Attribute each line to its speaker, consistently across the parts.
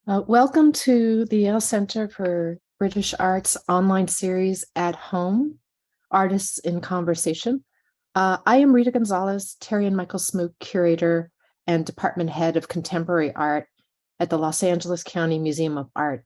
Speaker 1: Welcome to the Yale Center for British Arts online series at home, Artists in Conversation. I am Rita Gonzalez, Terri and Michael Smooke, curator and department head of contemporary art at the Los Angeles County Museum of Art.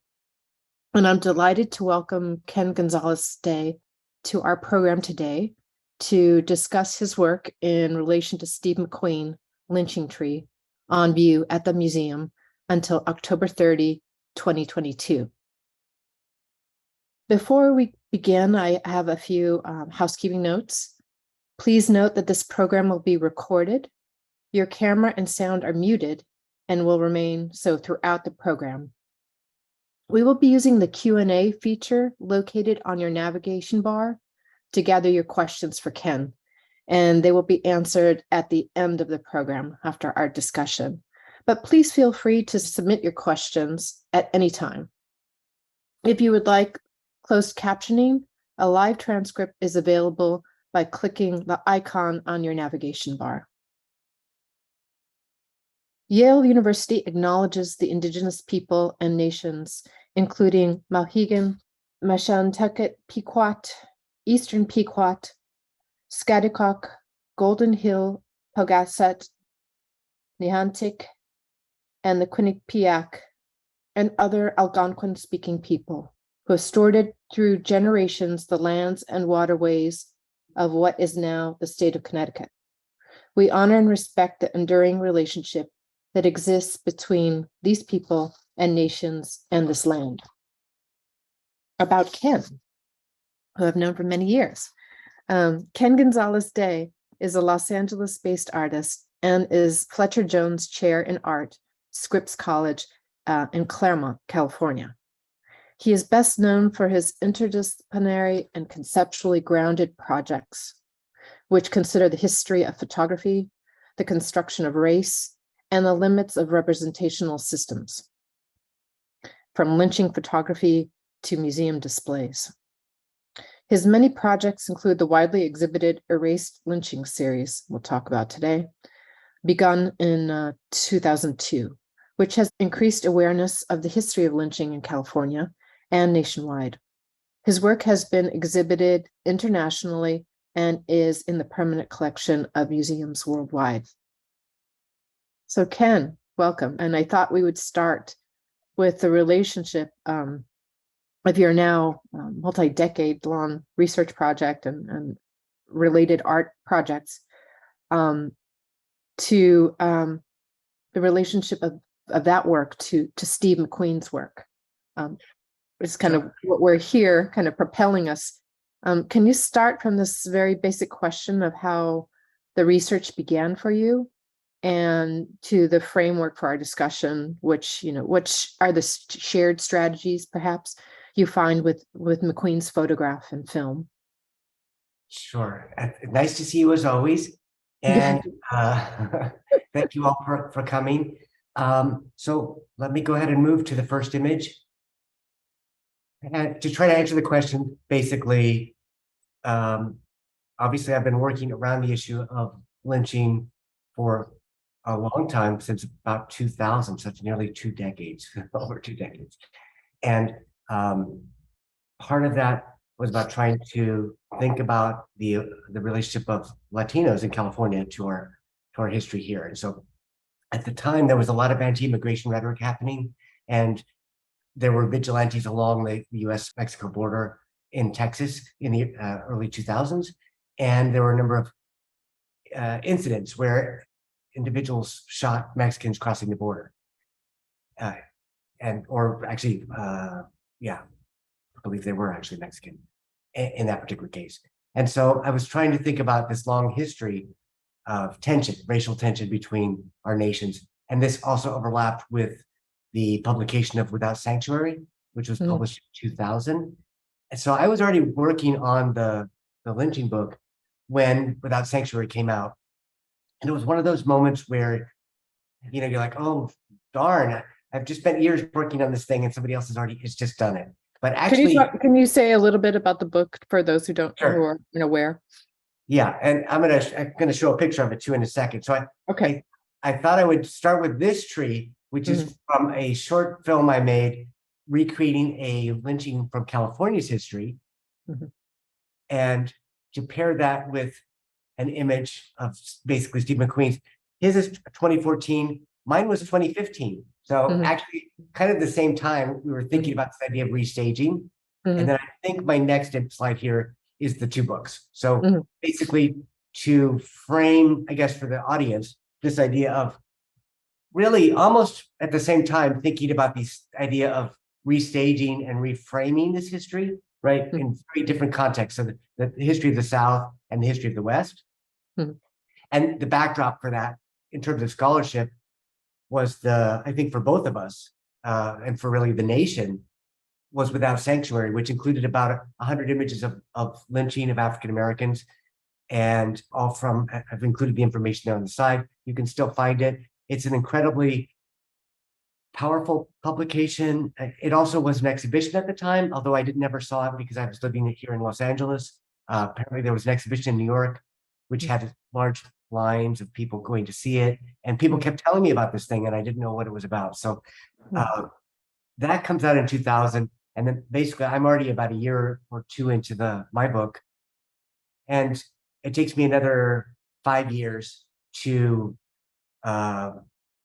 Speaker 1: And I'm delighted to welcome Ken Gonzales-Day to our program today to discuss his work in relation to Steve McQueen, Lynching Tree, on view at the museum until October 30, 2022. Before we begin, I have a few housekeeping notes. Please note that this program will be recorded. Your camera and sound are muted and will remain so throughout the program. We will be using the Q&A feature located on your navigation bar to gather your questions for Ken, and they will be answered at the end of the program after our discussion. But please feel free to submit your questions at any time. If you would like closed captioning, a live transcript is available by clicking the icon on your navigation bar. Yale University acknowledges the indigenous people and nations, including Mohegan, Mashantucket, Pequot, Eastern Pequot, Schaghticoke, Golden Hill, Pawcatuck, Niantic, and the Quinnipiac, and other Algonquin-speaking people who have stewarded through generations the lands and waterways of what is now the state of Connecticut. We honor and respect the enduring relationship that exists between these people and nations and this land. About Ken, who I've known for many years. Ken Gonzales-Day is a Los Angeles-based artist and is Fletcher Jones Chair in Art, Scripps College in Claremont, California. He is best known for his interdisciplinary and conceptually grounded projects, which consider the history of photography, the construction of race, and the limits of representational systems, from lynching photography to museum displays. His many projects include the widely exhibited Erased Lynching Series, we'll talk about today, begun in 2002. Which has increased awareness of the history of lynching in California and nationwide. His work has been exhibited internationally and is in the permanent collection of museums worldwide. So Ken, welcome. And I thought we would start with the relationship of your now multi-decade long research project and related art projects to the relationship of that work to Steve McQueen's work. It's kind of what we're here, kind of propelling us. Can you start from this very basic question of how the research began for you and to the framework for our discussion, which are the shared strategies perhaps you find with McQueen's photograph and film?
Speaker 2: Sure. Nice to see you as always. And thank you all for coming. So let me go ahead and move to the first image. And to try to answer the question, basically, obviously I've been working around the issue of lynching for a long time, since about 2000, so it's nearly 2 decades, over 2 decades. And part of that was about trying to think about the relationship of Latinos in California to our history here. And so at the time, there was a lot of anti-immigration rhetoric happening, and there were vigilantes along the US-Mexico border in Texas in the early 2000s. And there were a number of incidents where individuals shot Mexicans crossing the border. I believe they were actually Mexican in that particular case. And so I was trying to think about this long history of tension, racial tension between our nations. And this also overlapped with the publication of Without Sanctuary, which was published in 2000. And so I was already working on the lynching book when Without Sanctuary came out. And it was one of those moments where, you're like, oh, darn, I've just spent years working on this thing and somebody else has just done it. But actually,
Speaker 1: can you say a little bit about the book for those who don't
Speaker 2: sure.
Speaker 1: who are unaware?
Speaker 2: Yeah, and I'm gonna show a picture of it too in a second. So I thought I would start with this tree, which is from a short film I made recreating a lynching from California's history. And to pair that with an image of basically Steve McQueen's, his is 2014, mine was 2015. So actually kind of the same time we were thinking about this idea of restaging. And then I think my next slide here is the two books. So basically to frame, I guess, for the audience, this idea of really almost at the same time thinking about this idea of restaging and reframing this history, right, in very different contexts. So the history of the South and the history of the West. And the backdrop for that in terms of scholarship was I think for both of us and for really the nation, was Without Sanctuary, which included about 100 images of lynching of African Americans. And all from, I've included the information there on the side. You can still find it. It's an incredibly powerful publication. It also was an exhibition at the time, although I never saw it because I was living here in Los Angeles. Apparently there was an exhibition in New York, which had large lines of people going to see it. And people kept telling me about this thing and I didn't know what it was about. So that comes out in 2000. And then basically I'm already about a year or two into my book. And it takes me another 5 years to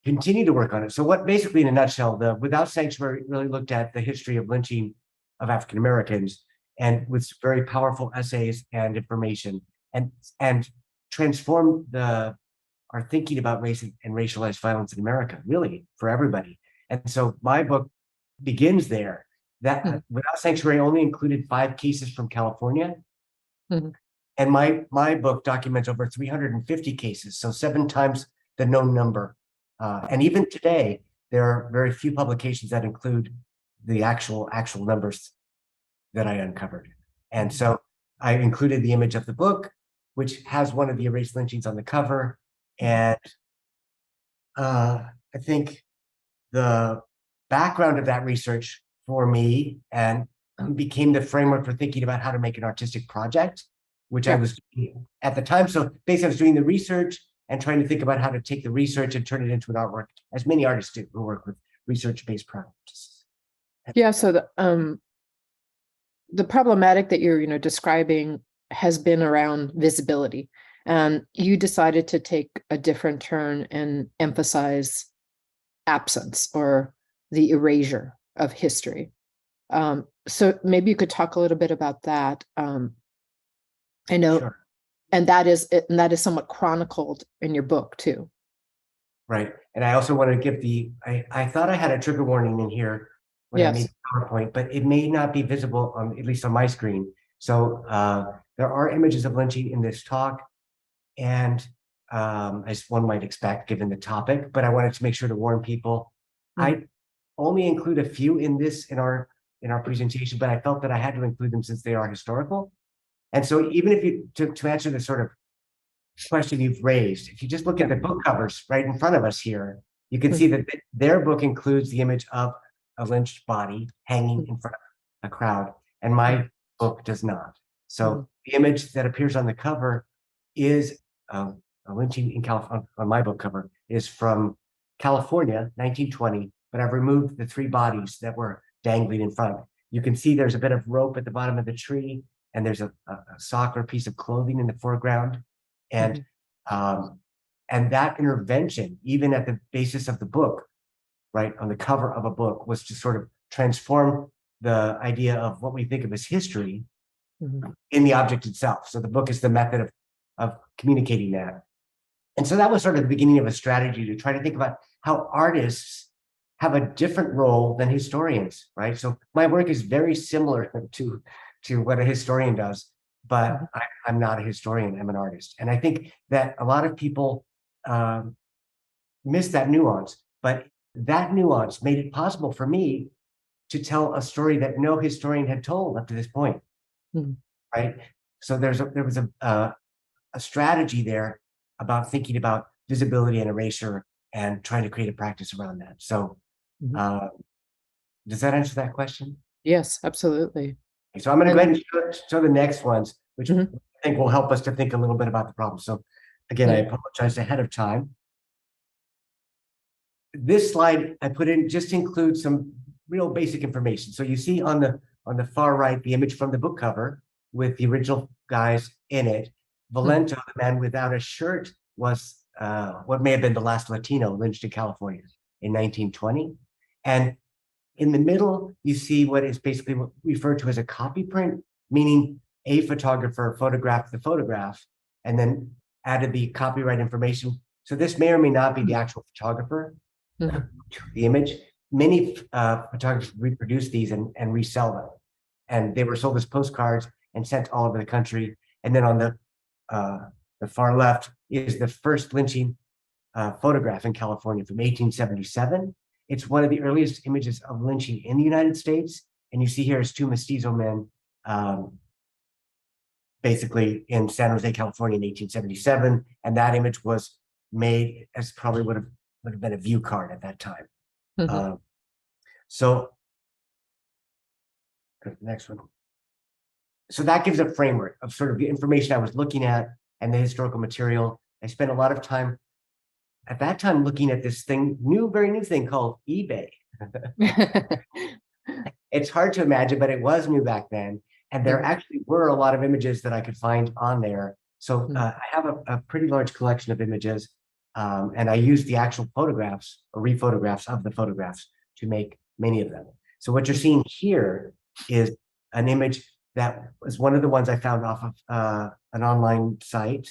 Speaker 2: continue to work on it. So what basically in a nutshell, the Without Sanctuary really looked at the history of lynching of African Americans and with very powerful essays and information and transformed our thinking about race and racialized violence in America, really for everybody. And so my book begins there. That Without Sanctuary only included 5 cases from California. And my book documents over 350 cases, so 7 times the known number. And even today, there are very few publications that include the actual numbers that I uncovered. And so I included the image of the book, which has one of the erased lynchings on the cover. And I think the background of that research for me and became the framework for thinking about how to make an artistic project, which I was doing at the time. So basically I was doing the research and trying to think about how to take the research and turn it into an artwork, as many artists do who work with research-based practices.
Speaker 1: Yeah, so the problematic that you're describing has been around visibility. And you decided to take a different turn and emphasize absence or the erasure of history. So maybe you could talk a little bit about that. I know,
Speaker 2: Sure.
Speaker 1: and that is somewhat chronicled in your book too.
Speaker 2: Right. And I also want to give I thought I had a trigger warning in here when I made the PowerPoint, but it may not be visible at least on my screen. So there are images of lynching in this talk, and as one might expect given the topic, but I wanted to make sure to warn people. I only include a few in our presentation, but I felt that I had to include them since they are historical. And so even if you, to answer the sort of question you've raised, if you just look at the book covers right in front of us here, you can see that their book includes the image of a lynched body hanging in front of a crowd, and my book does not. So the image that appears on the cover is a lynching in California. On my book cover is from California, 1920, but I've removed the 3 bodies that were dangling in front. You can see there's a bit of rope at the bottom of the tree, and there's a sock or piece of clothing in the foreground. And that intervention, even at the basis of the book, right, on the cover of a book, was to sort of transform the idea of what we think of as history in the object itself. So the book is the method of communicating that. And so that was sort of the beginning of a strategy to try to think about how artists have a different role than historians, right? So my work is very similar to what a historian does, but I'm not a historian, I'm an artist. And I think that a lot of people miss that nuance, but that nuance made it possible for me to tell a story that no historian had told up to this point, right? So there was a strategy there about thinking about visibility and erasure and trying to create a practice around that. So does that answer that question?
Speaker 1: Yes, absolutely.
Speaker 2: So I'm going to go ahead and show the next ones, which I think will help us to think a little bit about the problem. So again, I apologize ahead of time. this slide I put in just to include some real basic information. So you see on the far right, the image from the book cover with the original guys in it. Valento, the man without a shirt, was what may have been the last Latino lynched in California in 1920. And in the middle, you see what is basically referred to as a copy print, meaning a photographer photographed the photograph and then added the copyright information. So this may or may not be the actual photographer to the image. Many photographers reproduce these and resell them. And they were sold as postcards and sent all over the country. And then on the far left is the first lynching photograph in California from 1877. It's one of the earliest images of lynching in the United States. And you see here is two mestizo men, basically in San Jose, California in 1877. And that image was made as probably would have been a view card at that time. So go to the next one. So that gives a framework of sort of the information I was looking at and the historical material. I spent a lot of time at that time looking at this thing, very new thing called eBay. It's hard to imagine, but it was new back then. And there actually were a lot of images that I could find on there. So I have a pretty large collection of images. And I used the actual photographs or rephotographs of the photographs to make many of them. So what you're seeing here is an image that was one of the ones I found off of an online site.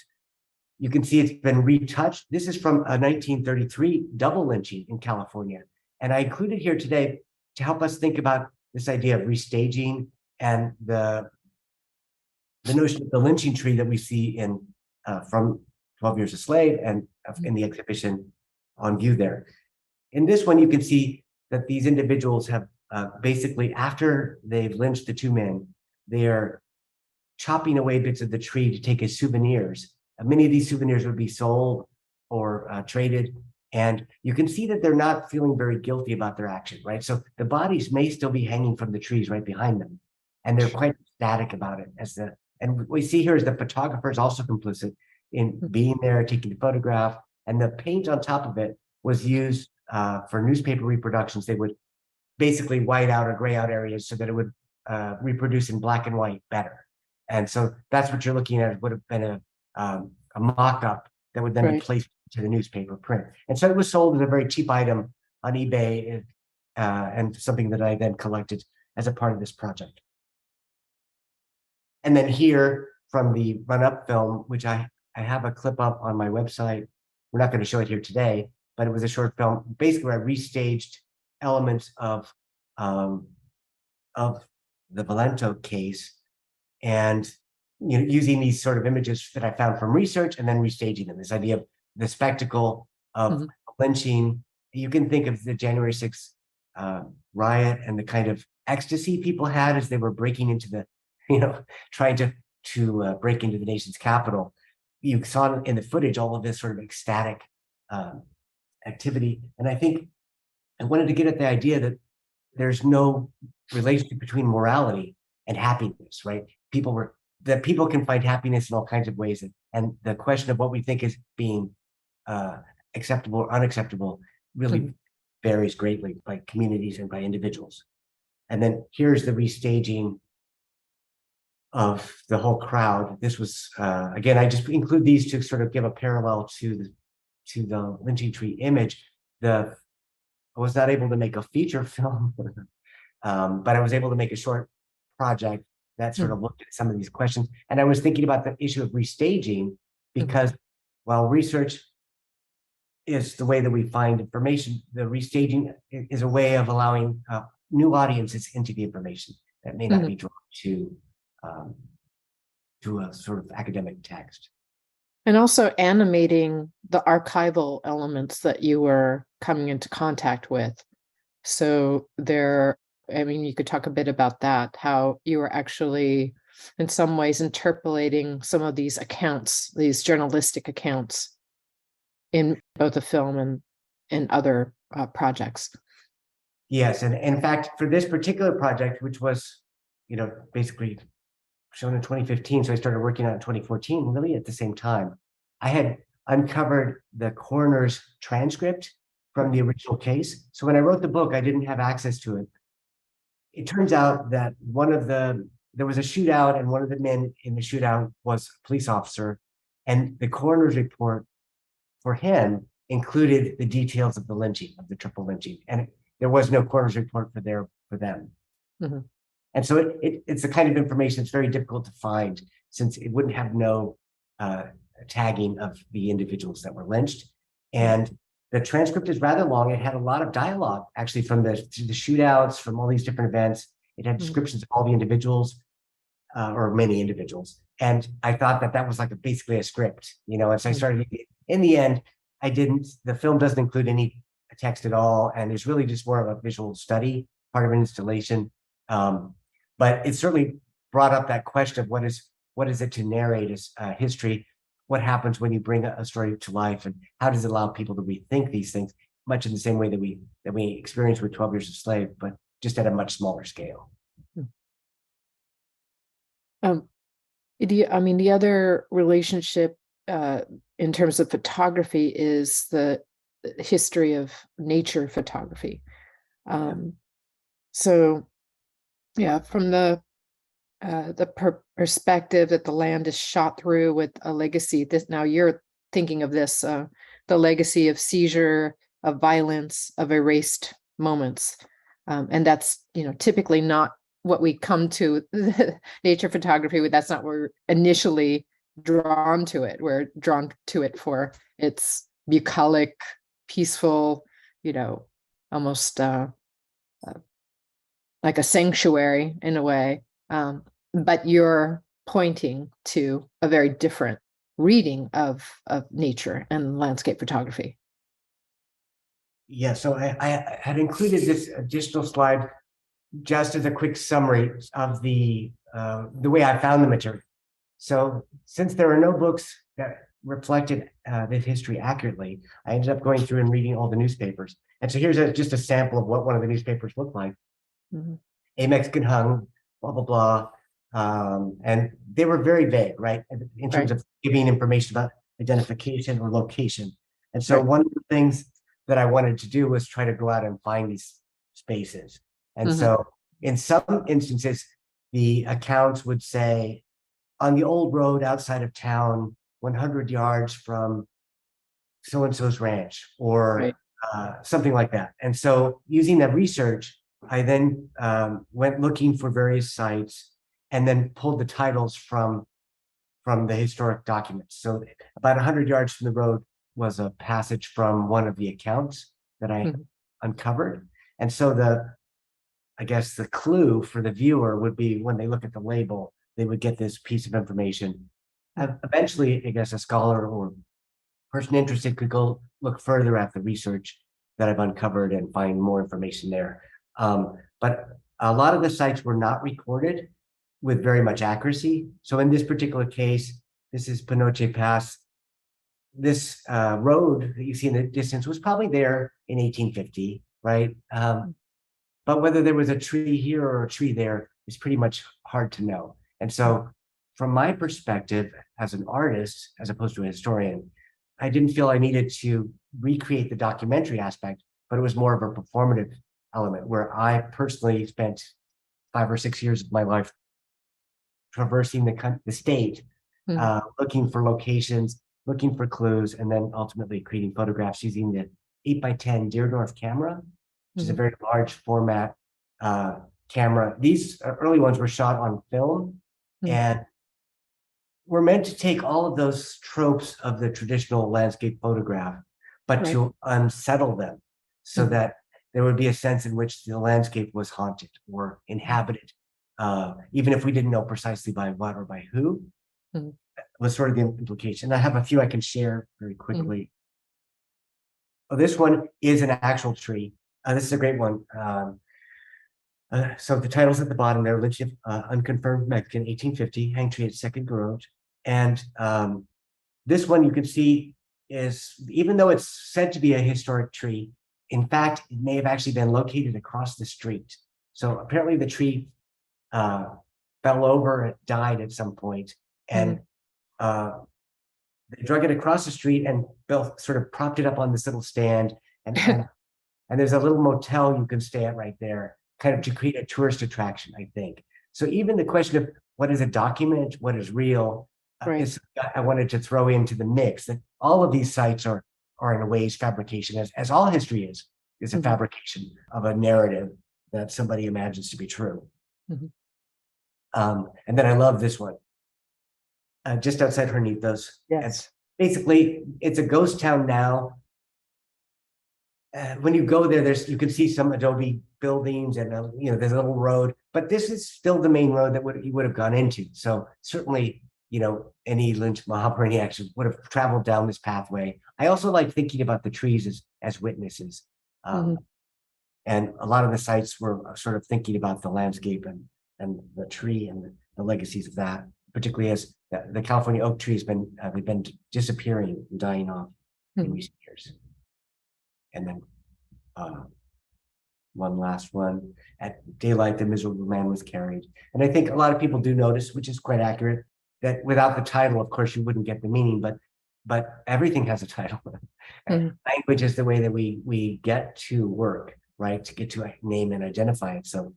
Speaker 2: You can see it's been retouched. This is from a 1933 double lynching in California. And I included here today to help us think about this idea of restaging and the notion of the lynching tree that we see in from 12 Years a Slave and in the exhibition on view there. In this one, you can see that these individuals have basically, after they've lynched the two men, they are chopping away bits of the tree to take as souvenirs. Many of these souvenirs would be sold or traded. And you can see that they're not feeling very guilty about their action, right? So the bodies may still be hanging from the trees right behind them. And they're quite ecstatic about it. And what we see here is the photographer is also complicit in being there, taking the photograph. And the paint on top of it was used for newspaper reproductions. They would basically white out or gray out areas so that it would reproduce in black and white better. And so that's what you're looking at. It would have been a mock-up that would then be placed to the newspaper print. And so it was sold as a very cheap item on eBay and something that I then collected as a part of this project. And then here from the run-up film, which I have a clip up on my website. We're not going to show it here today, but it was a short film. Basically, where I restaged elements of the Valento case and using these sort of images that I found from research and then restaging them. This idea of the spectacle of lynching. You can think of the January 6th riot and the kind of ecstasy people had as they were breaking into the, trying to break into the nation's capital. You saw in the footage all of this sort of ecstatic activity. And I think I wanted to get at the idea that there's no relationship between morality and happiness, right? That people can find happiness in all kinds of ways. And the question of what we think is being acceptable or unacceptable really varies greatly by communities and by individuals. And then here's the restaging of the whole crowd. This was, again, I just include these to sort of give a parallel to the lynching tree image. I was not able to make a feature film, but I was able to make a short project that sort of looked at some of these questions. And I was thinking about the issue of restaging because while research is the way that we find information, the restaging is a way of allowing new audiences into the information that may not be drawn to a sort of academic text.
Speaker 1: And also animating the archival elements that you were coming into contact with. So you could talk a bit about that, how you were actually in some ways interpolating some of these accounts, these journalistic accounts in both the film and other projects.
Speaker 2: Yes, and in fact, for this particular project, which was, basically shown in 2015, so I started working on it in 2014, really at the same time, I had uncovered the coroner's transcript from the original case. So when I wrote the book, I didn't have access to it. It turns out that there was a shootout, and one of the men in the shootout was a police officer, and the coroner's report for him included the details of the lynching, of the triple lynching, and there was no coroner's report for them.
Speaker 1: Mhm.
Speaker 2: And so it's the kind of information that's very difficult to find, since it wouldn't have no tagging of the individuals that were lynched. And the transcript is rather long. It had a lot of dialogue, actually, from the shootouts, from all these different events. It had descriptions of all the individuals, or many individuals. And I thought that was like basically a script, and so I started, in the end, the film doesn't include any text at all. And it's really just more of a visual study, part of an installation. But it certainly brought up that question of what is it to narrate as history? What happens when you bring a story to life, and how does it allow people to rethink these things, much in the same way that we experienced with 12 Years a Slave, but just at a much smaller scale.
Speaker 1: The other relationship in terms of photography is the history of nature photography. So, from the perspective that the land is shot through with a legacy. Now you're thinking of this, the legacy of seizure, of violence, of erased moments, and that's typically not what we come to nature photography with. That's not what we're initially drawn to it. We're drawn to it for its bucolic, peaceful, almost like a sanctuary in a way. But you're pointing to a very different reading of nature and landscape photography.
Speaker 2: Yeah, so I had included this additional slide just as a quick summary of the way I found the material. So since there are no books that reflected this history accurately, I ended up going through and reading all the newspapers. And so here's just a sample of what one of the newspapers looked like. A Mexican hung, blah, blah, blah. And they were very vague, right? In terms of giving information about identification or location. And so one of the things that I wanted to do was try to go out and find these spaces. And so in some instances, the accounts would say, on the old road outside of town, 100 yards from so-and-so's ranch, or something like that. And so using that research, I then went looking for various sites and then pulled the titles from the historic documents. So about 100 yards from the road was a passage from one of the accounts that I uncovered. And so I guess the clue for the viewer would be, when they look at the label, they would get this piece of information. Eventually, I guess a scholar or person interested could go look further at the research that I've uncovered and find more information there. But a lot of the sites were not recorded with very much accuracy. So in this particular case, this is Pinoche Pass. This road that you see in the distance was probably there in 1850, right? But whether there was a tree here or a tree there is pretty much hard to know. And so from my perspective as an artist, as opposed to a historian, I didn't feel I needed to recreate the documentary aspect, but it was more of a performative element, where I personally spent 5 or 6 years of my life traversing the state, looking for locations, looking for clues, and then ultimately creating photographs using the 8x10 Deardorff camera, which is a very large format camera. These early ones were shot on film, and were meant to take all of those tropes of the traditional landscape photograph, but to unsettle them so that there would be a sense in which the landscape was haunted or inhabited, even if we didn't know precisely by what or by who. Was sort of the implication. I have a few I can share very quickly. This one is an actual tree. This is a great one. So the title's at the bottom there: Lynching Unconfirmed Mexican, 1850, hang tree at Second Garage. And this one you can see is, even though it's said to be a historic tree, in fact, it may have actually been located across the street. So apparently the tree fell over, it died at some point, and they drug it across the street and built, sort of propped it up on this little stand And there's a little motel you can stay at right there, kind of to create a tourist attraction, I think. So even the question of what is a document, what is real,
Speaker 1: Right.
Speaker 2: is I wanted to throw into the mix that all of these sites are in a ways fabrication, as all history is a fabrication of a narrative that somebody imagines to be true. And then I love this one. Just outside Hornitos.
Speaker 1: Yes.
Speaker 2: Basically, it's a ghost town now. When you go there, you can see some adobe buildings and there's a little road, but this is still the main road that you would have gone into. So certainly, any lynch mob or any action would have traveled down this pathway. I also like thinking about the trees as witnesses. And a lot of the sites were sort of thinking about the landscape and the tree and the legacies of that, particularly as the California oak tree they've been disappearing and dying off in recent years. And then one last one. At daylight, the miserable man was carried. And I think a lot of people do notice, which is quite accurate, that without the title, of course, you wouldn't get the meaning, but everything has a title. Language is the way that we get to work, right? To get to name and identify it. So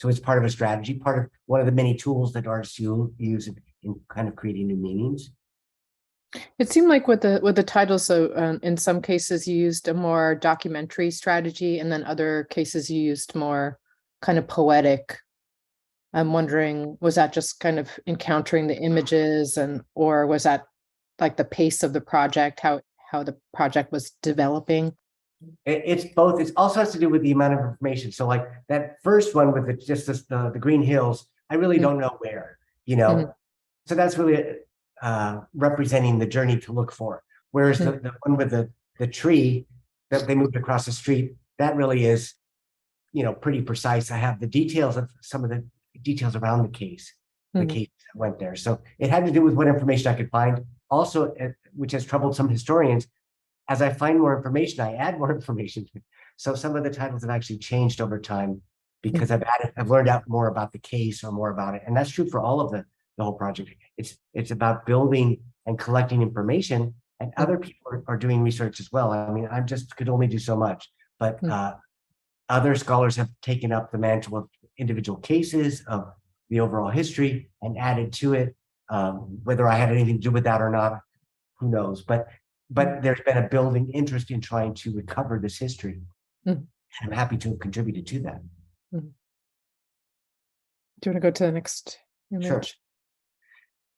Speaker 2: it's part of a strategy, part of one of the many tools that artists use in kind of creating new meanings.
Speaker 1: It seemed like with the title, so in some cases you used a more documentary strategy, and then other cases you used more kind of poetic. I'm wondering, was that just kind of encountering the images, or was that like the pace of the project, how the project was developing?
Speaker 2: It's both. It also has to do with the amount of information. So like that first one with the green hills, I really don't know where, So that's really representing the journey to look for. Whereas the one with the tree that they moved across the street, that really is, pretty precise. I have the details of some of the details around the case that went there. So it had to do with what information I could find. Also, which has troubled some historians, as I find more information, I add more information. So some of the titles have actually changed over time because I've learned out more about the case or more about it. And that's true for all of the whole project. It's about building and collecting information, and other people are doing research as well. I mean, could only do so much, but other scholars have taken up the mantle of individual cases of the overall history and added to it. Whether I had anything to do with that or not, who knows? But there's been a building interest in trying to recover this history. And I'm happy to have contributed to that.
Speaker 1: Do you want to go to the next image?
Speaker 2: Sure.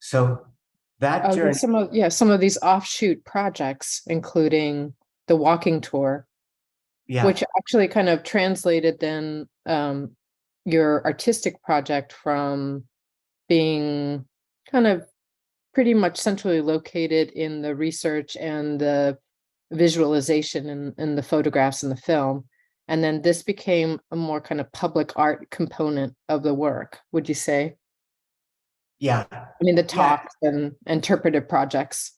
Speaker 2: So that journey.
Speaker 1: Some of these offshoot projects, including the walking tour, which actually kind of translated then your artistic project from being kind of pretty much centrally located in the research and the visualization and the photographs and the film. And then this became a more kind of public art component of the work, would you say?
Speaker 2: Yeah.
Speaker 1: I mean, the talks and interpretive projects.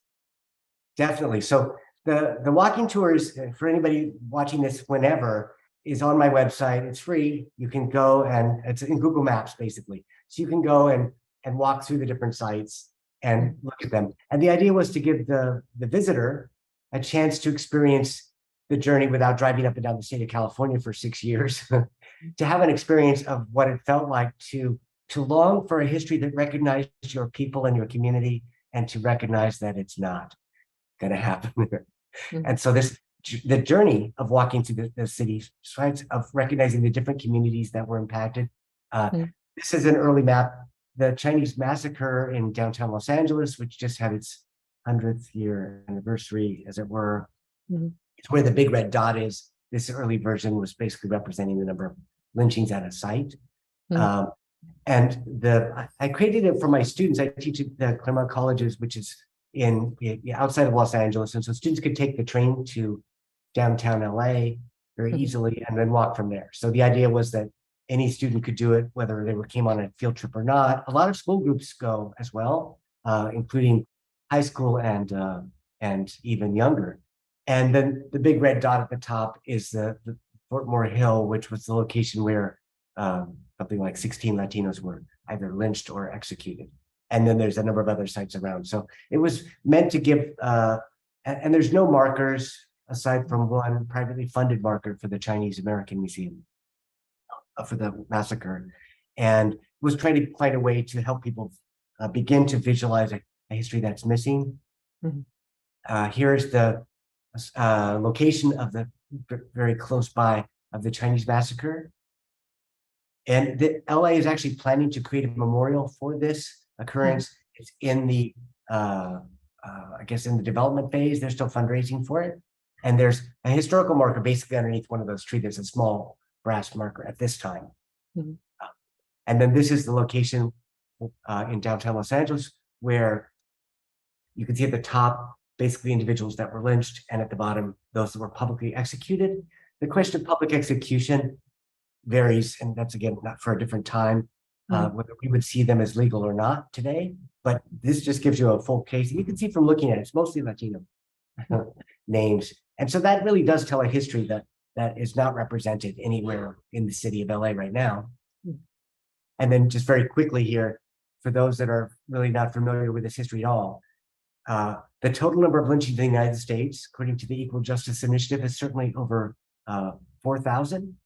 Speaker 2: Definitely. So the walking tours, for anybody watching this whenever, is on my website. It's free. You can go, and it's in Google Maps, basically. So you can go and walk through the different sites and look at them. And the idea was to give the visitor a chance to experience the journey without driving up and down the state of California for 6 years, to have an experience of what it felt like to long for a history that recognized your people and your community, and to recognize that it's not going to happen. And so the journey of walking through the cities, right, of recognizing the different communities that were impacted. This is an early map. The Chinese massacre in downtown Los Angeles, which just had its 100th year anniversary, as it were. It's where the big red dot is. This early version was basically representing the number of lynchings at a site. And I created it for my students. I teach at the Claremont colleges, which is outside of Los Angeles. And so students could take the train to downtown LA very easily and then walk from there. So the idea was that any student could do it, whether they came on a field trip or not. A lot of school groups go as well, including high school and even younger. And then the big red dot at the top is the Fort Moore Hill, which was the location where something like 16 Latinos were either lynched or executed. And then there's a number of other sites around. So it was meant to give, and there's no markers. aside from one privately funded marker for the Chinese American Museum for the massacre, and was trying to find a way to help people begin to visualize a history that's missing. Here's the location of the very close by of the Chinese massacre. And the LA is actually planning to create a memorial for this occurrence. It's in the, I guess in the development phase, they're still fundraising for it. And there's a historical marker basically underneath one of those trees. There's a small brass marker at this time. And then this is the location in downtown Los Angeles, where you can see at the top, basically individuals that were lynched, and at the bottom, those that were publicly executed. The question of public execution varies, and that's again not for a different time, whether we would see them as legal or not today. But this just gives you a full case. You can see from looking at it, it's mostly Latino names. And so that really does tell a history that is not represented anywhere in the city of LA right now. And then just very quickly here, for those that are really not familiar with this history at all, the total number of lynchings in the United States, according to the Equal Justice Initiative, is certainly over 4,000.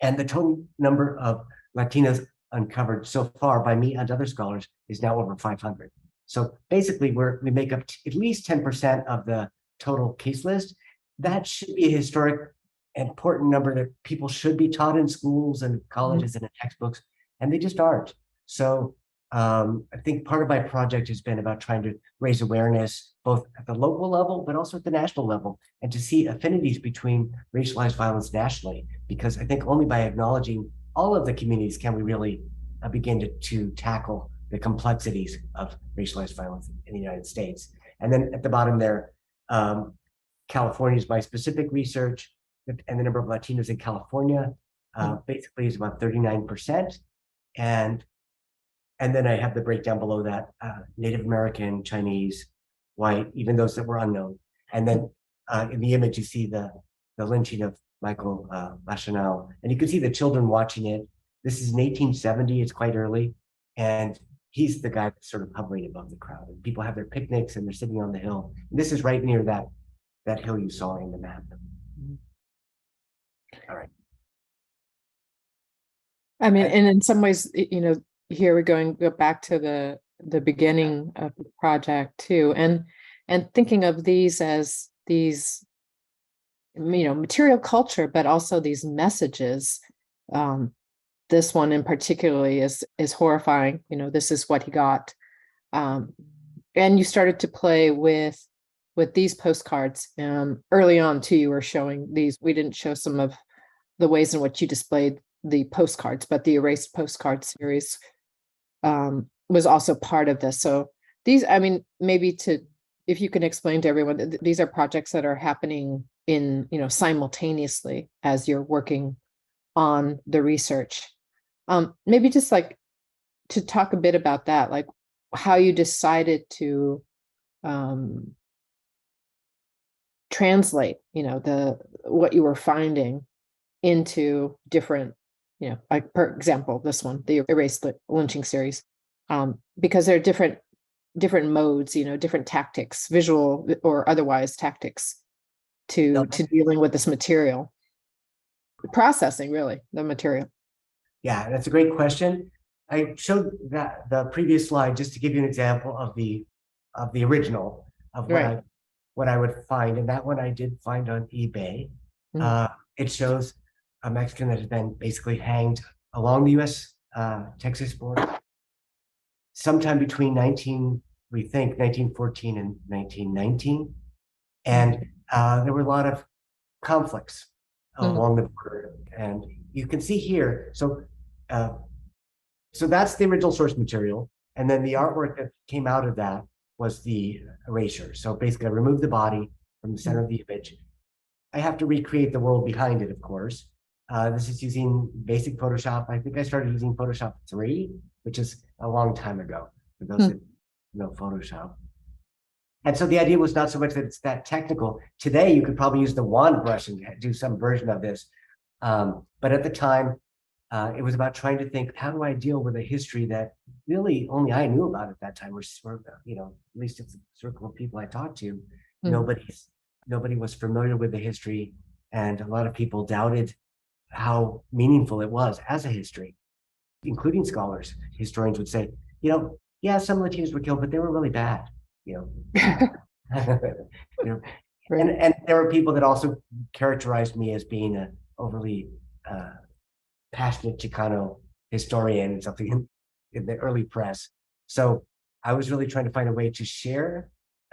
Speaker 2: And the total number of Latinos uncovered so far by me and other scholars is now over 500. So basically, we make up at least 10% of the total case list. That should be a historic, important number that people should be taught in schools and colleges and in textbooks, and they just aren't. So I think part of my project has been about trying to raise awareness, both at the local level, but also at the national level, and to see affinities between racialized violence nationally, because I think only by acknowledging all of the communities can we really begin to tackle the complexities of racialized violence in the United States. And then at the bottom there, California is my specific research, and the number of Latinos in California basically is about 39%. And then I have the breakdown below that, Native American, Chinese, white, even those that were unknown. And then in the image, you see the lynching of Michael Lachenal. And you can see the children watching it. This is in 1870, it's quite early. And he's the guy that's sort of hovering above the crowd. And people have their picnics and they're sitting on the hill. And this is right near that hill you saw in the map. All right.
Speaker 1: I mean, and in some ways, here we're go back to the beginning of the project too, and thinking of these as these, material culture, but also these messages. This one in particularly is horrifying. This is what he got, and you started to play with these postcards early on too. You were showing these. We didn't show some of the ways in which you displayed the postcards, but the erased postcard series was also part of this. So these, maybe if you can explain to everyone, these are projects that are happening in, simultaneously as you're working on the research. Maybe just like to talk a bit about that, like how you decided to translate, what you were finding into different, like for example, this one, the erased lynching series, because there are different modes, different tactics, visual or otherwise tactics to dealing with this material, processing really the material.
Speaker 2: Yeah, that's a great question. I showed the previous slide just to give you an example of the original of what I would find, and that one I did find on eBay. It shows a Mexican that has been basically hanged along the U.S. Texas border sometime between 1914 and 1919, and there were a lot of conflicts along the border, and you can see here. So that's the original source material, and then the artwork that came out of that was the erasure. So basically, I removed the body from the center of the image. I have to recreate the world behind it, of course. This is using basic Photoshop. I think I started using Photoshop 3, which is a long time ago, for those that know Photoshop. And so the idea was not so much that it's that technical. Today, you could probably use the wand brush and do some version of this. But at the time, it was about trying to think, how do I deal with a history that really only I knew about at that time, or at least it's a circle of people I talked to. nobody was familiar with the history, and a lot of people doubted how meaningful it was as a history, including scholars. Historians would say, yeah, some Latinos were killed, but they were really bad, you know. You know,
Speaker 1: Right.
Speaker 2: and there were people that also characterized me as being a overly passionate Chicano historian and something in the early press. So I was really trying to find a way to share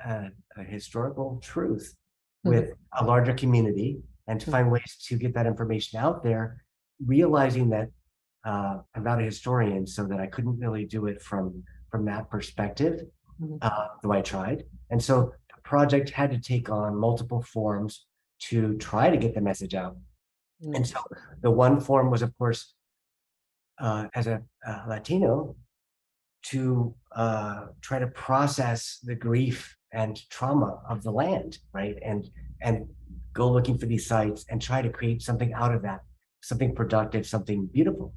Speaker 2: a historical truth with a larger community, and to find ways to get that information out there, realizing that I'm not a historian, so that I couldn't really do it from that perspective, though I tried. And so the project had to take on multiple forms to try to get the message out. And so the one form was, of course, as a Latino, to try to process the grief and trauma of the land, right? And go looking for these sites and try to create something out of that, something productive, something beautiful,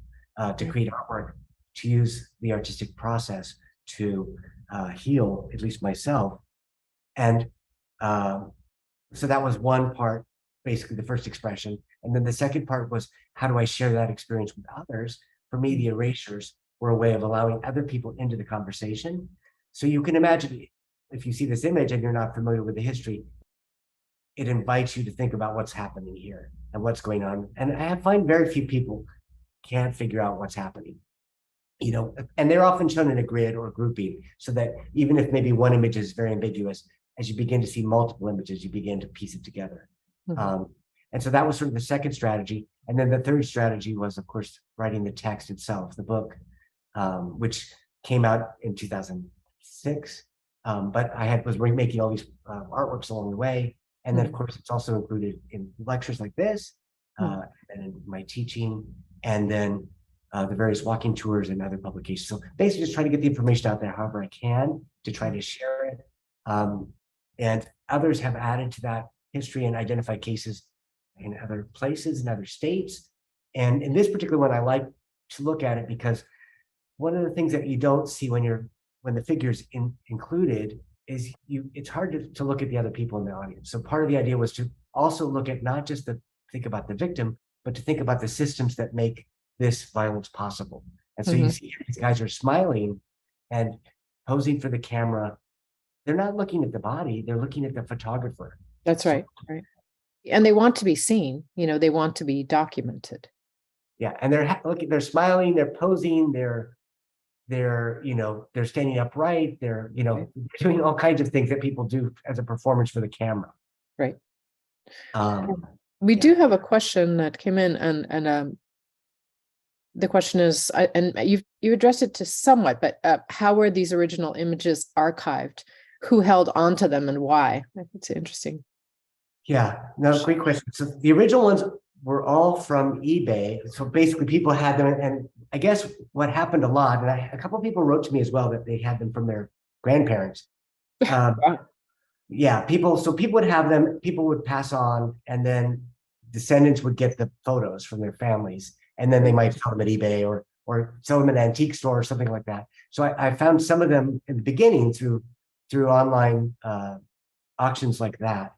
Speaker 2: to create artwork, to use the artistic process to heal, at least myself. And so that was one part, basically the first expression. And then the second part was, how do I share that experience with others? For me, the erasures were a way of allowing other people into the conversation. So you can imagine, if you see this image and you're not familiar with the history, it invites you to think about what's happening here and what's going on. And I find very few people can't figure out what's happening, and they're often shown in a grid or grouping, so that even if maybe one image is very ambiguous, as you begin to see multiple images, you begin to piece it together. And so that was sort of the second strategy. And then the third strategy was, of course, writing the text itself, the book, which came out in 2006. But I was making all these artworks along the way. And then, of course, it's also included in lectures like this, and in my teaching, and then the various walking tours and other publications. So basically just trying to get the information out there however I can to try to share it. And others have added to that history and identified cases in other places, in other states. And in this particular one, I like to look at it because one of the things that you don't see when the figure's included is it's hard to look at the other people in the audience. So part of the idea was to also look at not just think about the victim, but to think about the systems that make this violence possible. And so you see these guys are smiling and posing for the camera. They're not looking at the body, they're looking at the photographer.
Speaker 1: That's right. Right. And they want to be seen, they want to be documented.
Speaker 2: Yeah. And they're smiling, they're posing, they're standing upright, they're doing all kinds of things that people do as a performance for the camera.
Speaker 1: Right. We do have a question that came in, and the question is, and you addressed it to somewhat, but how were these original images archived? Who held onto them and why? I think it's interesting.
Speaker 2: Yeah, no, great question. So the original ones were all from eBay. So basically people had them, and I guess what happened a lot, and a couple of people wrote to me as well that they had them from their grandparents. Yeah, people would have them, people would pass on, and then descendants would get the photos from their families, and then they might sell them at eBay or sell them at an antique store or something like that. So I found some of them in the beginning through online auctions like that.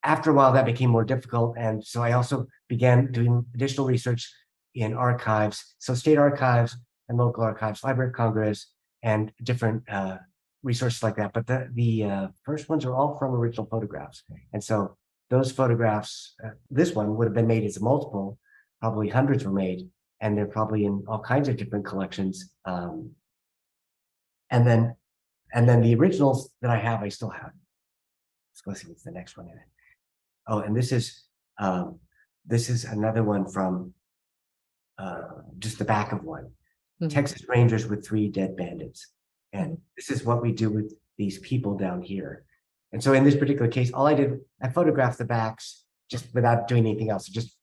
Speaker 2: After a while, that became more difficult, and so I also began doing additional research in archives, so state archives and local archives, Library of Congress, and different resources like that. But the first ones are all from original photographs, and so those photographs, this one would have been made as a multiple, probably hundreds were made, and they're probably in all kinds of different collections. And then the originals that I have, I still have. Let's go see what's the next one in it. Oh, and this is another one from just the back of one. Texas Rangers with 3 dead bandits. And this is what we do with these people down here. And so in this particular case, all I did, I photographed the backs just without doing anything else, just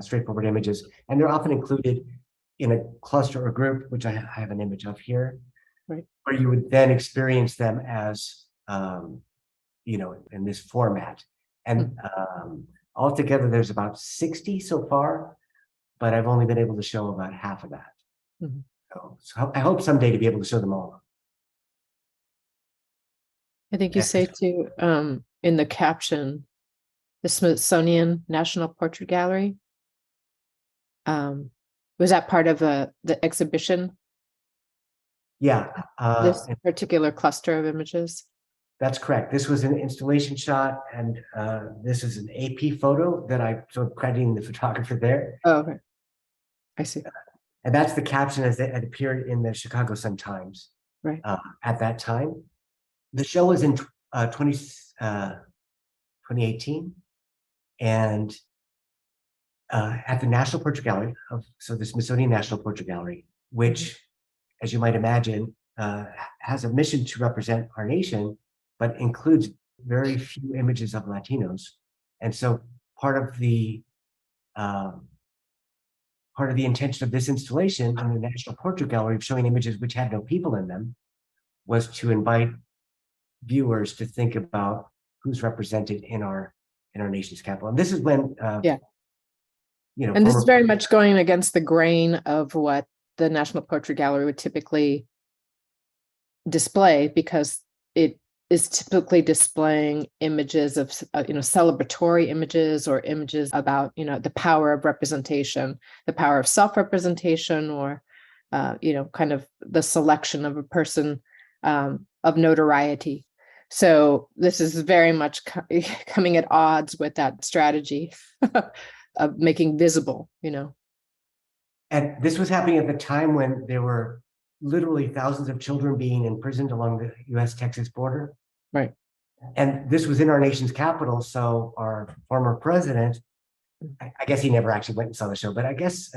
Speaker 2: straightforward images. And they're often included in a cluster or group, which I have an image of here, where you would then experience them as, in this format. And altogether, there's about 60 so far, but I've only been able to show about half of that. So I hope someday to be able to show them all.
Speaker 1: I think you say too, in the caption, the Smithsonian National Portrait Gallery. Was that part of the exhibition,
Speaker 2: Yeah,
Speaker 1: this particular cluster of images?
Speaker 2: that's correct. This was an installation shot, and this is an AP photo that I sort of crediting the photographer there.
Speaker 1: Oh, okay. I see.
Speaker 2: And that's the caption as it appeared in the Chicago Sun-Times
Speaker 1: Right.
Speaker 2: at that time. The show was in 2018, and at the National Portrait Gallery, so the Smithsonian National Portrait Gallery, which, as you might imagine, has a mission to represent our nation, but includes very few images of Latinos. And so part of the intention of this installation in the National Portrait Gallery of showing images which had no people in them was to invite viewers to think about who's represented in our nation's capital. And this is when
Speaker 1: and this is very much going against the grain of what the National Portrait Gallery would typically display, because it is typically displaying images of celebratory images, or images about the power of representation, the power of self-representation, or kind of the selection of a person of notoriety. So this is very much coming at odds with that strategy of making visible,
Speaker 2: And this was happening at the time when there were literally thousands of children being imprisoned along the US-Texas border.
Speaker 1: Right.
Speaker 2: And this was in our nation's capital. So our former president, I guess he never actually went and saw the show, but I guess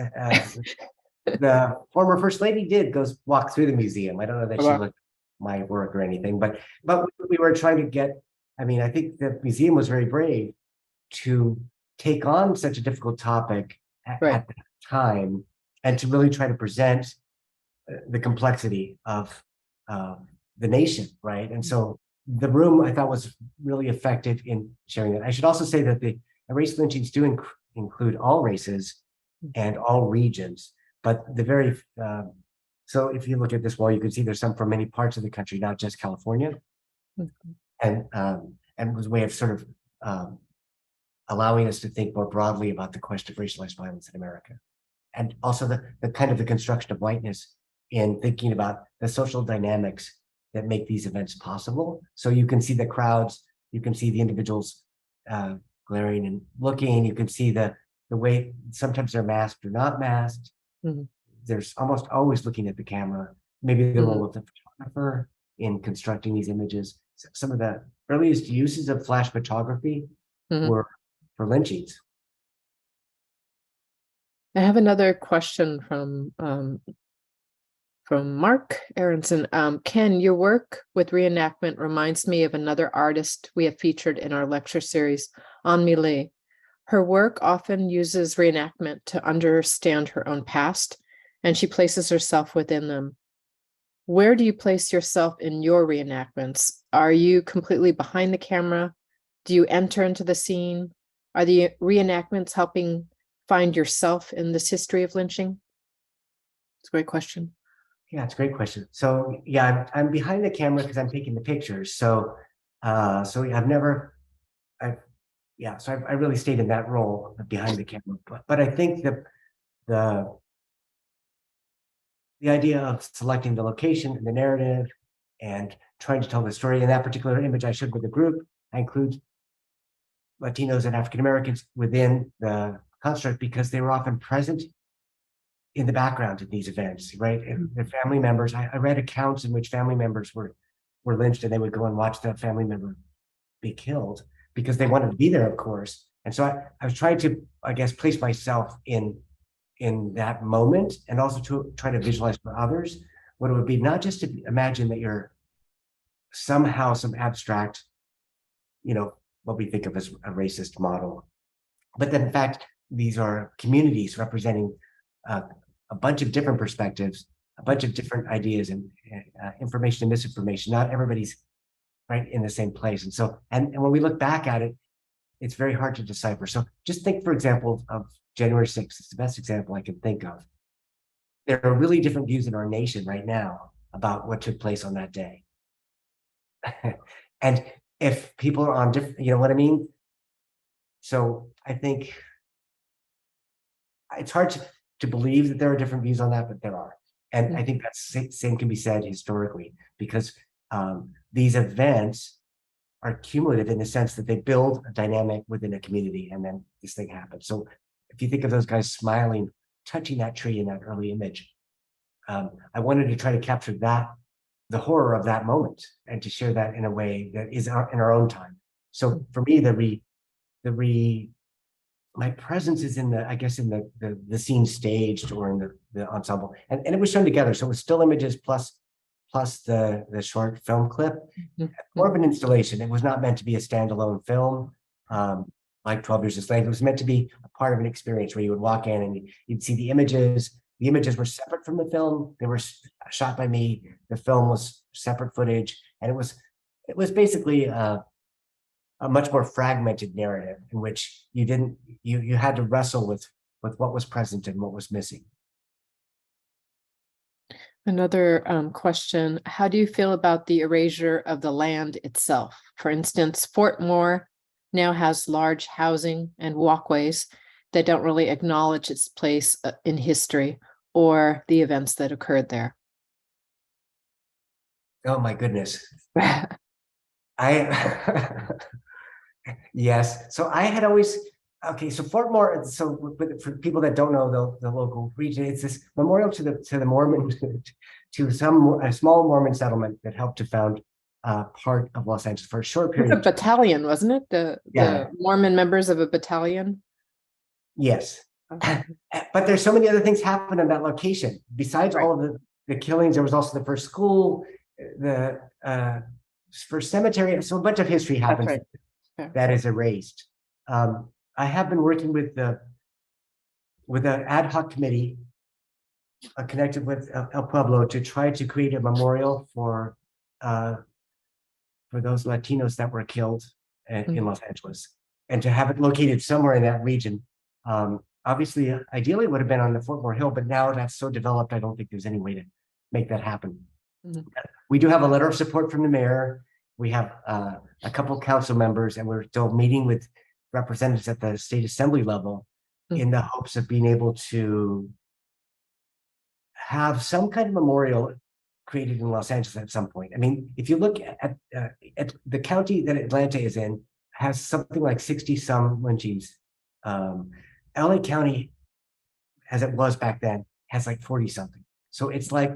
Speaker 2: the former first lady did walk through the museum. I don't know that she looked at my work or anything, but we were trying to get, I think the museum was very brave to take on such a difficult topic at that time, and to really try to present the complexity of the nation, right? And so the room, I thought, was really effective in sharing that. I should also say that the race lynchings do include all races and all regions, but so if you look at this wall, you can see there's some from many parts of the country, not just California, and was a way of sort of allowing us to think more broadly about the question of racialized violence in America, and also the kind of the construction of whiteness in thinking about the social dynamics that make these events possible. So you can see the crowds, you can see the individuals glaring and looking, you can see the way sometimes they're masked or not masked. There's almost always looking at the camera, maybe the role of the photographer in constructing these images. Some of the earliest uses of flash photography were for lynchings.
Speaker 1: I have another question from Mark Aronson. Ken, your work with reenactment reminds me of another artist we have featured in our lecture series, Anmi Lee. Her work often uses reenactment to understand her own past, and she places herself within them. Where do you place yourself in your reenactments? Are you completely behind the camera? Do you enter into the scene? Are the reenactments helping find yourself in this history of lynching? It's a great question.
Speaker 2: Yeah, it's a great question. So yeah, I'm behind the camera because I'm taking the pictures. So so I really stayed in that role behind the camera. But I think the idea of selecting the location and the narrative and trying to tell the story in that particular image I showed with the group, I include Latinos and African Americans within the construct because they were often present in the background of these events, right? And the family members, I read accounts in which family members were lynched, and they would go and watch that family member be killed because they wanted to be there, of course. And so I was trying to, I guess, place myself in that moment, and also to try to visualize for others what it would be, not just to imagine that you're somehow some abstract, what we think of as a racist model, but that in fact, these are communities representing a bunch of different perspectives, a bunch of different ideas and information and misinformation. Not everybody's right in the same place. And so, and when we look back at it, it's very hard to decipher. So just think, for example, of January 6th. It's the best example I can think of. There are really different views in our nation right now about what took place on that day. And if people are on different, you know what I mean? So I think it's hard to believe that there are different views on that, but there are. And I think that's same can be said historically, because these events are cumulative in the sense that they build a dynamic within a community, and then this thing happens. So if you think of those guys smiling, touching that tree in that early image, I wanted to try to capture that, the horror of that moment, and to share that in a way that is in our own time. So for me, my presence is in the, I guess, in the scene staged or in the ensemble, and it was shown together. So it was still images plus the short film clip, more of an installation. It was not meant to be a standalone film, like 12 Years a Slave. It was meant to be a part of an experience where you would walk in and you'd see the images. The images were separate from the film. They were shot by me. The film was separate footage, and it was basically a much more fragmented narrative in which you had to wrestle with what was present and what was missing.
Speaker 1: Another question, how do you feel about the erasure of the land itself? For instance, Fort Moore now has large housing and walkways that don't really acknowledge its place in history or the events that occurred there.
Speaker 2: Oh my goodness. Yes. So I had always, okay, so Fort Moore, so for people that don't know the local region, it's this memorial to the Mormon, to a small Mormon settlement that helped to found part of Los Angeles for a short period.
Speaker 1: It's a battalion, wasn't it? The Mormon members of a battalion?
Speaker 2: Yes. Okay. But there's so many other things happen in that location. Besides all of the killings, there was also the first school, the first cemetery. So a bunch of history happens that is erased. I have been working with an ad hoc committee connected with El Pueblo to try to create a memorial for those Latinos that were killed in Los Angeles, and to have it located somewhere in that region. Obviously, ideally, it would have been on the Fort Moore Hill, but now that's so developed, I don't think there's any way to make that happen. We do have a letter of support from the mayor. We have a couple council members, and we're still meeting with representatives at the state assembly level in the hopes of being able to have some kind of memorial created in Los Angeles at some point. I mean, if you look at the county that Atlanta is in, has something like 60 some lynchings. LA County, as it was back then, has like 40 something. So it's like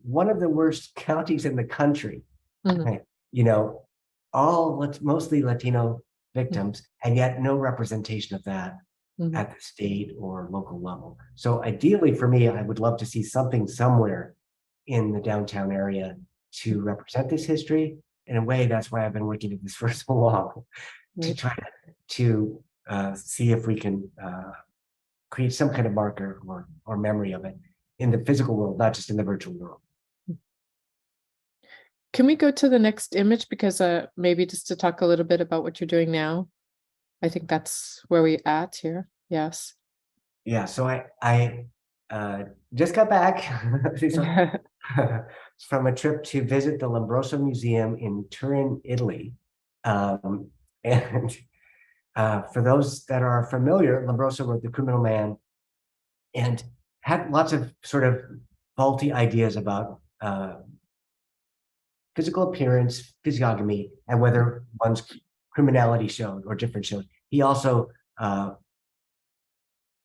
Speaker 2: one of the worst counties in the country. Right? You know, mostly Latino victims, and yet no representation of that at the state or local level. So ideally for me, I would love to see something somewhere in the downtown area to represent this history. In a way, that's why I've been working at this for so long, to try to see if we can create some kind of marker or memory of it in the physical world, not just in the virtual world.
Speaker 1: Can we go to the next image? Because maybe just to talk a little bit about what you're doing now. I think that's where we're at here. Yes. Yeah.
Speaker 2: So I just got back from a trip to visit the Lombroso Museum in Turin, Italy. And for those that are familiar, Lombroso wrote The Criminal Man and had lots of sort of faulty ideas about physical appearance, physiognomy, and whether one's criminality showed or different showed. He also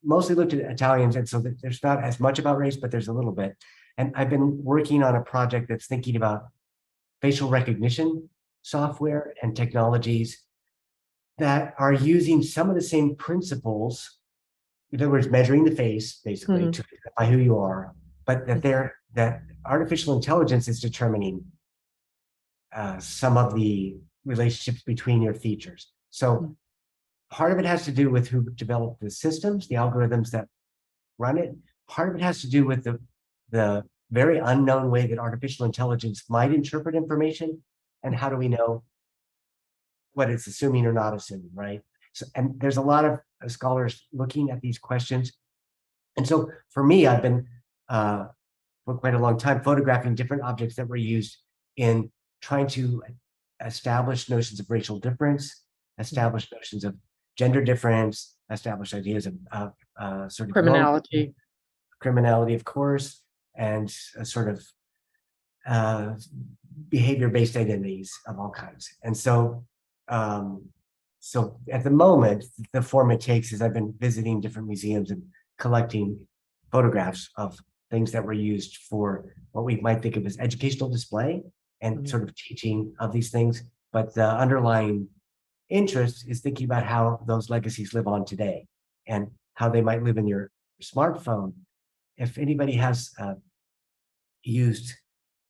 Speaker 2: mostly looked at Italians, and so there's not as much about race, but there's a little bit. And I've been working on a project that's thinking about facial recognition software and technologies that are using some of the same principles. In other words, measuring the face, basically, to identify who you are, but that artificial intelligence is determining some of the relationships between your features. So part of it has to do with who developed the systems, the algorithms that run it. Part of it has to do with the very unknown way that artificial intelligence might interpret information, and how do we know what it's assuming or not assuming, right? So, and there's a lot of scholars looking at these questions. And so for me, I've been for quite a long time photographing different objects that were used in trying to established notions of racial difference, established notions of gender difference, established ideas of sort of
Speaker 1: Criminality.
Speaker 2: criminality, of course, and a sort of behavior-based identities of all kinds. And so, so at the moment, the form it takes is I've been visiting different museums and collecting photographs of things that were used for what we might think of as educational display and sort of teaching of these things. But the underlying interest is thinking about how those legacies live on today and how they might live in your smartphone. If anybody has used,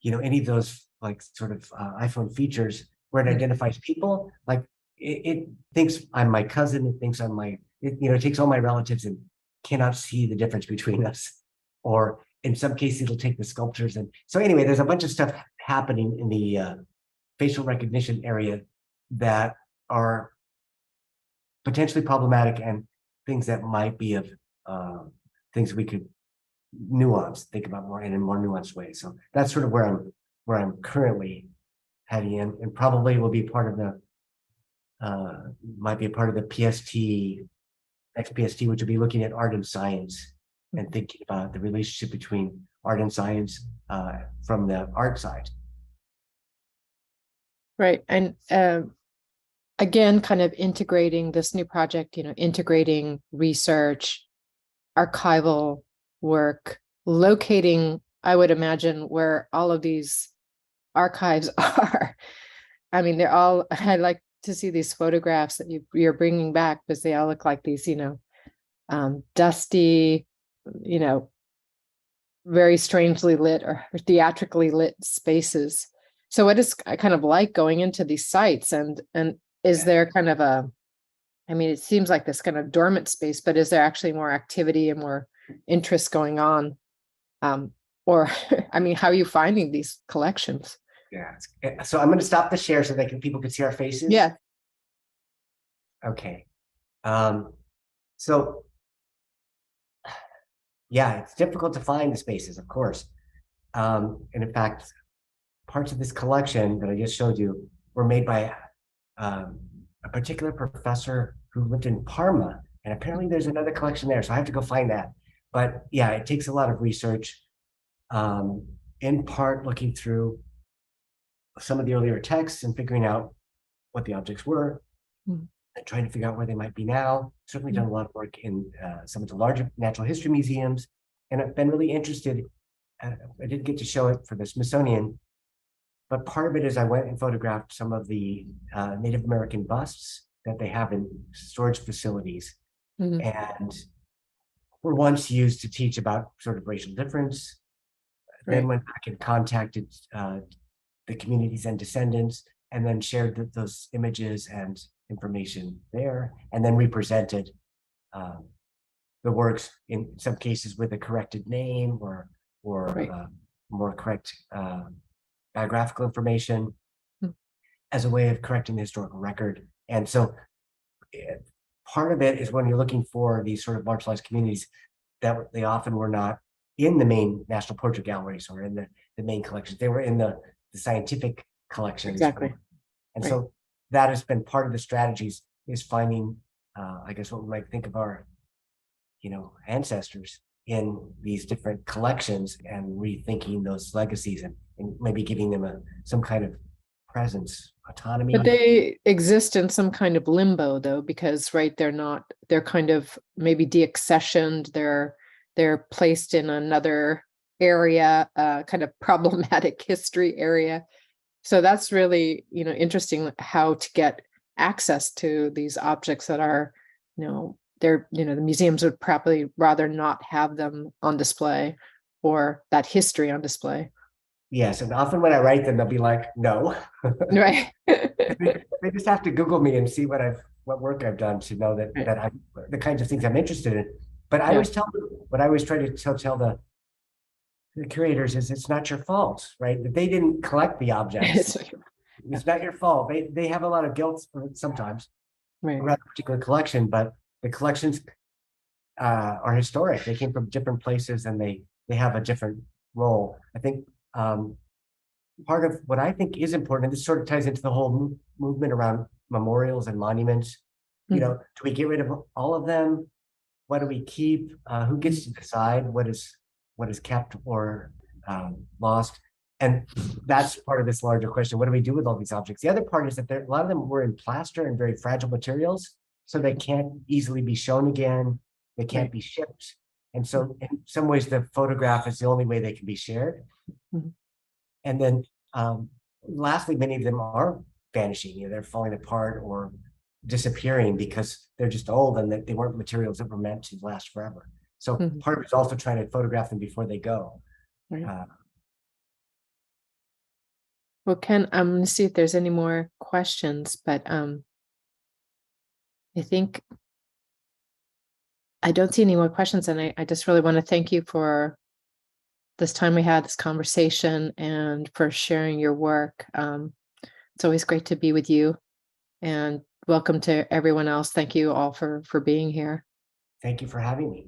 Speaker 2: any of those like sort of iPhone features where it identifies people, like it thinks I'm my cousin, it thinks I'm it takes all my relatives and cannot see the difference between us. Or in some cases, it'll take the sculptures. And so anyway, there's a bunch of stuff happening in the facial recognition area that are potentially problematic and things that might be of things we could think about more in a more nuanced way. So that's sort of where I'm currently heading in, and probably will be part of the might be a part of the next PST, which will be looking at art and science and thinking about the relationship between art and science from the art side.
Speaker 1: Right. And again, kind of integrating this new project, integrating research, archival work, locating, I would imagine, where all of these archives are. I mean, I like to see these photographs that you're bringing back because they all look like these, dusty, very strangely lit or theatrically lit spaces. So what is kind of like going into these sites, and is there kind of it seems like this kind of dormant space, but is there actually more activity and more interest going on? Or, how are you finding these collections?
Speaker 2: Yeah. So I'm going to stop the share so that people can see our faces.
Speaker 1: Yeah.
Speaker 2: Okay. So yeah, it's difficult to find the spaces, of course. And in fact, parts of this collection that I just showed you were made by a particular professor who lived in Parma, and apparently there's another collection there, so I have to go find that. But yeah, it takes a lot of research, in part looking through some of the earlier texts and figuring out what the objects were and trying to figure out where they might be now. Certainly done a lot of work in some of the larger natural history museums, and I've been really interested. I didn't get to show it for the Smithsonian, but part of it is I went and photographed some of the Native American busts that they have in storage facilities, and were once used to teach about sort of racial difference. Then went back and contacted the communities and descendants, and then shared those images and information there, and then represented the works in some cases with a corrected name or more correct biographical information as a way of correcting the historical record. And so part of it is when you're looking for these sort of marginalized communities that they often were not in the main National Portrait Galleries or in the main collections. They were in the scientific collections.
Speaker 1: Exactly.
Speaker 2: And so that has been part of the strategies, is finding, I guess, what we might think of our, ancestors in these different collections and rethinking those legacies and maybe giving them some kind of presence, autonomy.
Speaker 1: But they exist in some kind of limbo, though, because they're kind of maybe deaccessioned. They're placed in another area, kind of problematic history area. So that's really, interesting how to get access to these objects that are, the museums would probably rather not have them on display or that history on display.
Speaker 2: Yes, and often when I write them, they'll be like, no.
Speaker 1: Right.
Speaker 2: They just have to Google me and see what work I've done to know that I'm the kinds of things I'm interested in. But I always tell them, what I always try to tell the curators is, it's not your fault, right? That they didn't collect the objects. It's not your fault. They have a lot of guilt sometimes around a particular collection, but the collections are historic. They came from different places and they have a different role. I think part of what I think is important, and this sort of ties into the whole movement around memorials and monuments. You know, do we get rid of all of them? What do we keep? Who gets to decide what is kept or lost? And that's part of this larger question. What do we do with all these objects? The other part is that a lot of them were in plaster and very fragile materials, so they can't easily be shown again. They can't be shipped. And so in some ways, the photograph is the only way they can be shared. And then lastly, many of them are vanishing. You know, they're falling apart or disappearing because they're just old and that they weren't materials that were meant to last forever. So part of it is also trying to photograph them before they go.
Speaker 1: Well, Ken, I'm going to see if there's any more questions, but I think I don't see any more questions, and I just really want to thank you for this time we had, this conversation, and for sharing your work. It's always great to be with you, and welcome to everyone else. Thank you all for being here.
Speaker 2: Thank you for having me.